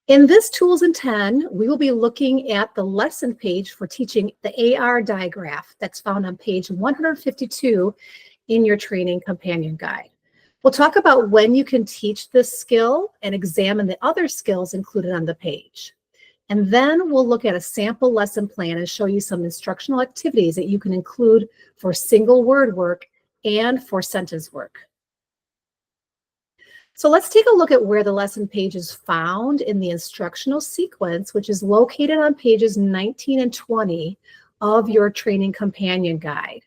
In this Tools in 10, we will be looking at the lesson page for teaching the AR digraph that's found on page 152 in your training companion guide. We'll talk about when you can teach this skill and examine the other skills included on the page. And then we'll look at a sample lesson plan and show you some instructional activities that you can include for single word work and for sentence work. So let's take a look at where the lesson page is found in the instructional sequence, which is located on pages 19 and 20 of your training companion guide.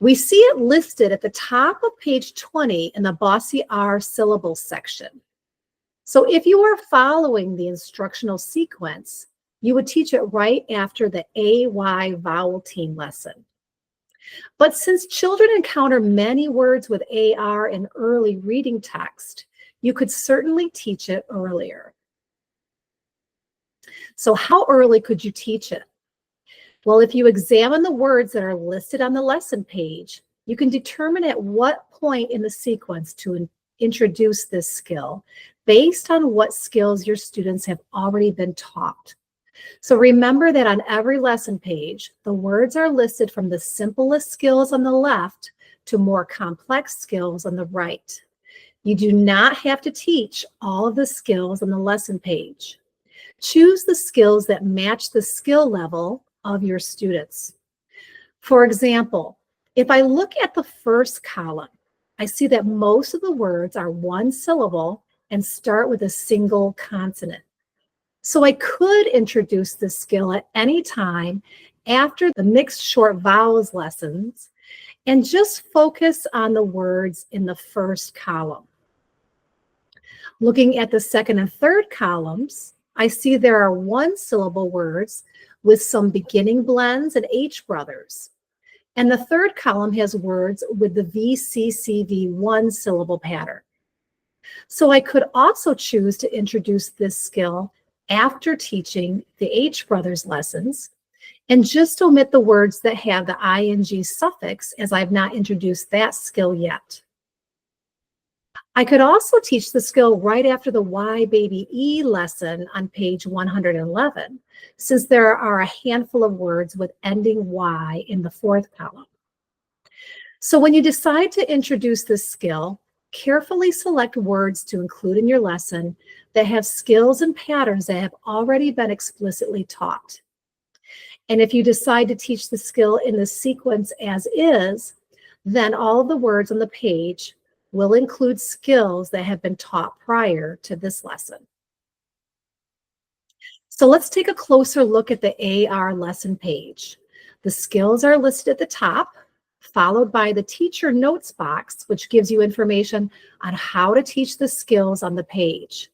We see it listed at the top of page 20 in the Bossy R syllables section. So if you are following the instructional sequence, you would teach it right after the AY vowel team lesson. But since children encounter many words with AR in early reading text, you could certainly teach it earlier. So how early could you teach it? Well, if you examine the words that are listed on the lesson page, you can determine at what point in the sequence to introduce this skill based on what skills your students have already been taught. So remember that on every lesson page, the words are listed from the simplest skills on the left to more complex skills on the right. You do not have to teach all of the skills on the lesson page. Choose the skills that match the skill level of your students. For example, if I look at the first column, I see that most of the words are one syllable and start with a single consonant. So I could introduce this skill at any time after the mixed short vowels lessons and just focus on the words in the first column. Looking at the second and third columns, I see there are one syllable words with some beginning blends and H brothers. And the third column has words with the VCCV one syllable pattern. So I could also choose to introduce this skill after teaching the H brothers lessons and just omit the words that have the ing suffix, as I've not introduced that skill yet. I could also teach the skill right after the Y baby E lesson on page 111, since there are a handful of words with ending Y in the fourth column. So when you decide to introduce this skill, carefully select words to include in your lesson that have skills and patterns that have already been explicitly taught. And if you decide to teach the skill in the sequence as is, then all of the words on the page will include skills that have been taught prior to this lesson. So let's take a closer look at the AR lesson page. The skills are listed at the top, followed by the teacher notes box, which gives you information on how to teach the skills on the page.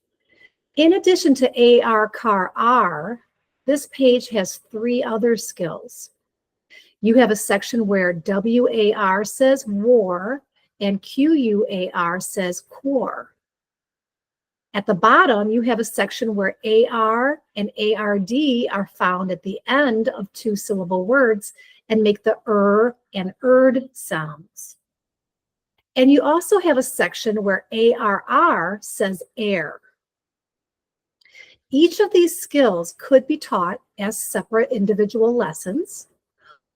In addition to AR CAR R, this page has three other skills. You have a section where WAR says war and QUAR says core. At the bottom, you have a section where AR and ARD are found at the end of two-syllable words and make the and erd sounds. And you also have a section where ARR says air. Each of these skills could be taught as separate individual lessons,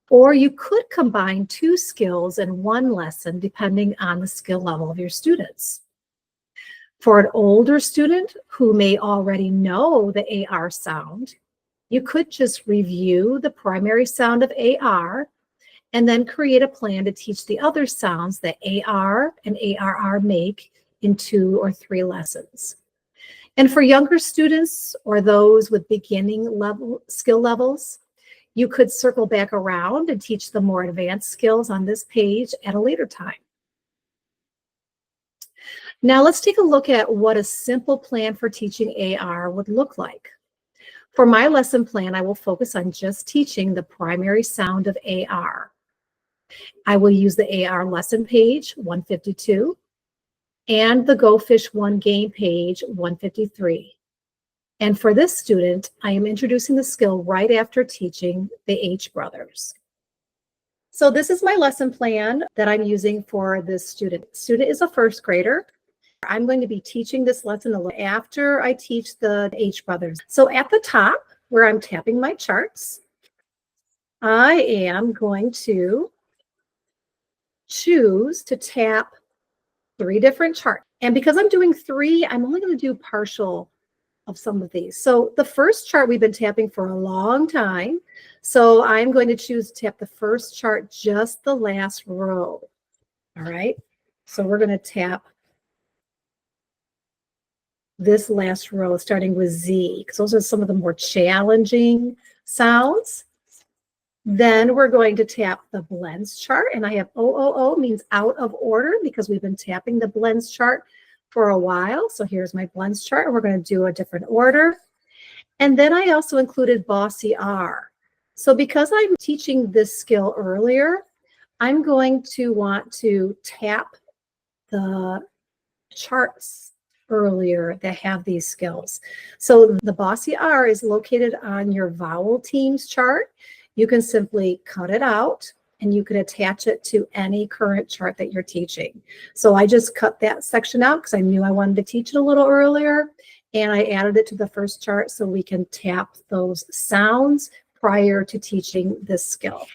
or you could combine two skills in one lesson depending on the skill level of your students. For an older student who may already know the AR sound, you could just review the primary sound of AR and then create a plan to teach the other sounds that AR and ARR make in 2 or 3 lessons. And for younger students or those with beginning skill levels, you could circle back around and teach the more advanced skills on this page at a later time. Now let's take a look at what a simple plan for teaching AR would look like. For my lesson plan, I will focus on just teaching the primary sound of AR. I will use the AR lesson page 152 and the Go Fish 1 game page 153. And for this student, I am introducing the skill right after teaching the H brothers. So this is my lesson plan that I'm using for this student. The student is a first grader, I'm going to be teaching this lesson a little after I teach the H brothers. So at the top where I'm tapping my charts, I am going to choose to tap 3 different charts. And because I'm doing 3, I'm only going to do partial of some of these. So the first chart we've been tapping for a long time. So I'm going to choose to tap the first chart, just the last row. All right. So we're going to tap this last row starting with Z, because those are some of the more challenging sounds. Then we're going to tap the blends chart, and I have OOO means out of order because we've been tapping the blends chart for a while. So here's my blends chart, and we're going to do a different order. And then I also included Bossy R. So because I'm teaching this skill earlier, I'm going to want to tap the charts earlier that have these skills. So the Bossy R is located on your vowel teams chart. You can simply cut it out and you can attach it to any current chart that you're teaching. So I just cut that section out because I knew I wanted to teach it a little earlier, and I added it to the first chart so we can tap those sounds prior to teaching this skill.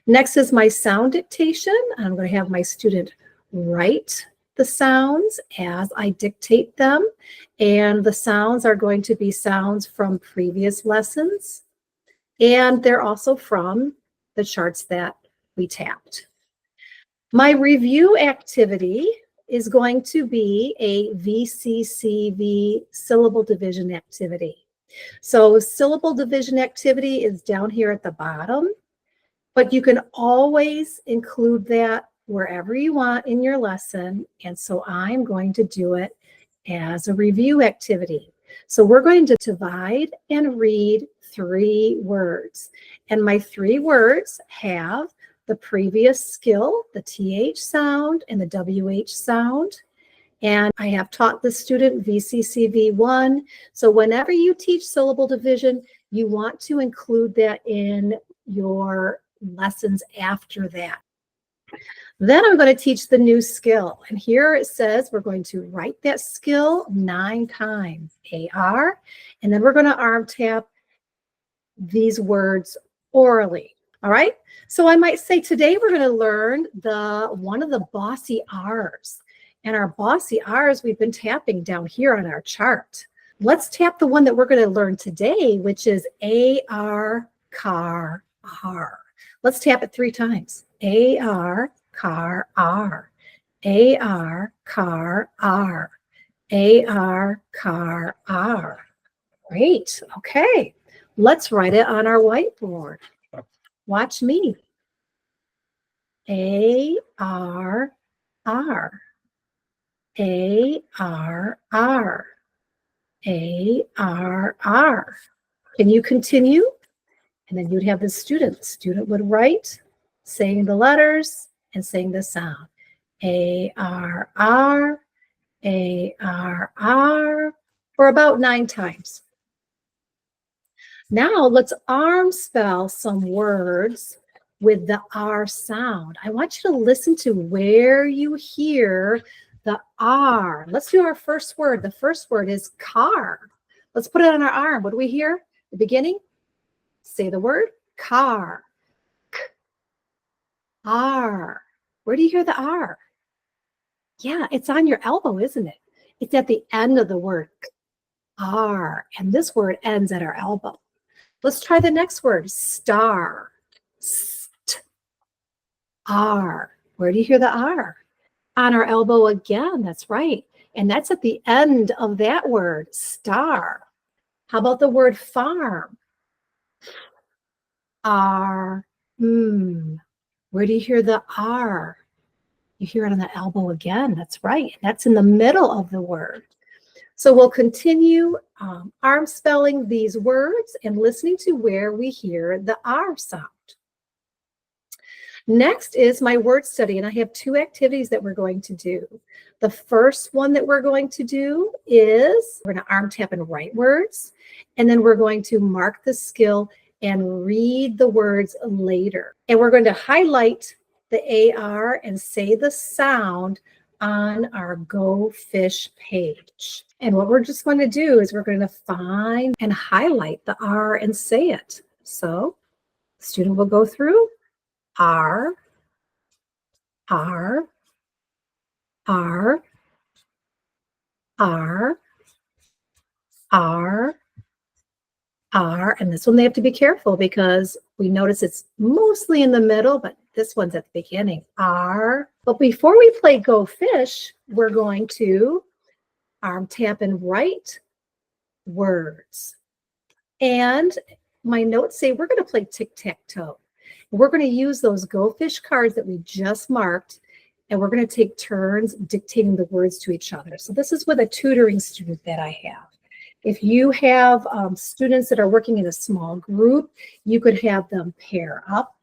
Next is my sound dictation. I'm going to have my student write the sounds as I dictate them, and the sounds are going to be sounds from previous lessons, and they're also from the charts that we tapped. My review activity is going to be a VCCV syllable division activity. So syllable division activity is down here at the bottom, but you can always include that wherever you want in your lesson. And so I'm going to do it as a review activity. So we're going to divide and read 3 words. And my 3 words have the previous skill, the TH sound and the WH sound. And I have taught the student VCCV1. So whenever you teach syllable division, you want to include that in your lessons after that. Then I'm going to teach the new skill. And here it says we're going to write that skill 9 times, AR, and then we're going to arm tap these words orally. All right. So I might say today we're going to learn one of the bossy R's. And our bossy R's we've been tapping down here on our chart. Let's tap the one that we're going to learn today, which is AR, car, R. Let's tap it 3 times. AR, car, R. AR, car, R. AR, car, R. Great. Okay. Let's write it on our whiteboard. Watch me. AR, R. AR, R. AR. Can you continue? And then you'd have the student. The student would write, saying the letters and saying the sound. AR, AR, for about 9 times. Now let's arm spell some words with the R sound. I want you to listen to where you hear the R. Let's do our first word. The first word is car. Let's put it on our arm. What do we hear? The beginning? Say the word car. K, R. Where do you hear the R? Yeah, it's on your elbow, isn't it? It's at the end of the word R. And this word ends at our elbow. Let's try the next word, star. St, R. Where do you hear the R? On our elbow again, that's right. And that's at the end of that word, star. How about the word farm? R. Where do you hear the R? You hear it on the elbow again, that's right. That's in the middle of the word. So we'll continue arm spelling these words and listening to where we hear the R sound. Next is my word study, and I have 2 activities that we're going to do. The first one that we're going to do is we're going to arm tap and write words, and then we're going to mark the skill and read the words later. And we're going to highlight the AR and say the sound on our Go Fish page. And what we're just going to do is we're going to find and highlight the R and say it. So the student will go through R, R, R, R, R, R, and this one they have to be careful because we notice it's mostly in the middle, but this one's at the beginning, R. But before we play Go Fish, we're going to arm tap and write words. And my notes say we're going to play tic-tac-toe. We're going to use those Go Fish cards that we just marked, and we're going to take turns dictating the words to each other. So this is with a tutoring student that I have. If you have students that are working in a small group, you could have them pair up.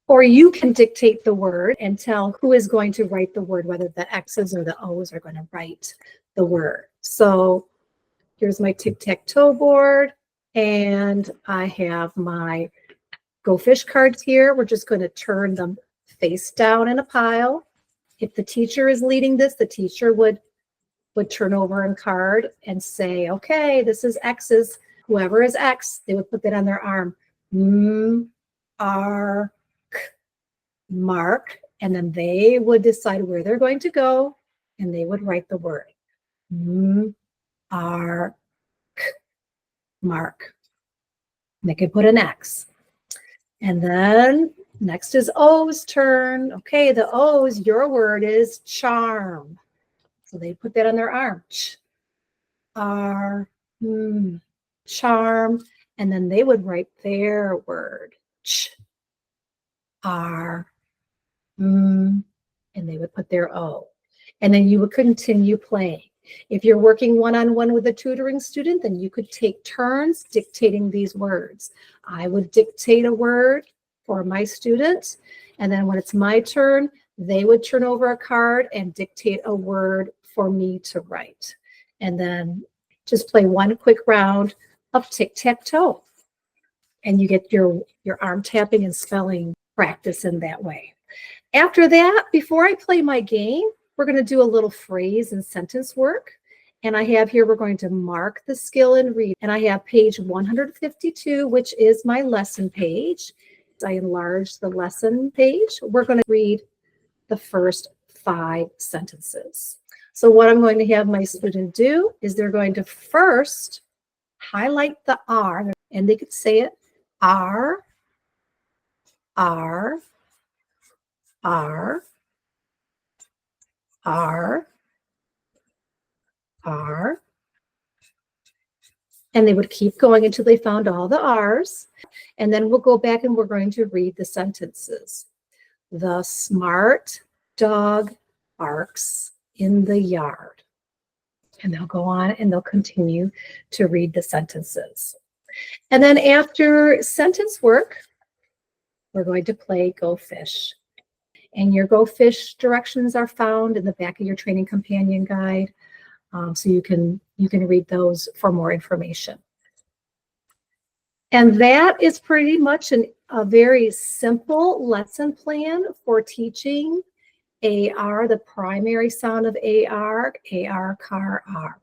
Or you can dictate the word and tell who is going to write the word, whether the X's or the O's are going to write the word. So here's my tic-tac-toe board, and I have my Go Fish cards here. We're just going to turn them face down in a pile. If the teacher is leading this, the teacher would turn over a card and say, okay, this is X's. Whoever is X, they would put that on their arm. R, K, mark, and then they would decide where they're going to go, and they would write the word. R, K, mark. And they could put an X. And then next is O's turn. Okay, the O's, your word is charm. So they put that on their arm. Charm. And then they would write their word. And they would put their O. And then you would continue playing. If you're working one-on-one with a tutoring student, then you could take turns dictating these words. I would dictate a word for my student, and then when it's my turn, they would turn over a card and dictate a word for me to write. And then just play one quick round of tic-tac-toe. And you get your arm tapping and spelling practice in that way. After that, before I play my game, we're going to do a little phrase and sentence work. And I have here, we're going to mark the skill in read. And I have page 152, which is my lesson page. I enlarged the lesson page. We're going to read the first 5 sentences. So what I'm going to have my student do is they're going to first highlight the R, and they could say it, R, R, R, R, R, and they would keep going until they found all the R's. And then we'll go back and we're going to read the sentences. The smart dog barks in the yard. And they'll go on and they'll continue to read the sentences. And then after sentence work, we're going to play Go Fish. And your Go Fish directions are found in the back of your training companion guide. So you can read those for more information. And that is pretty much a very simple lesson plan for teaching AR, the primary sound of AR, car, R.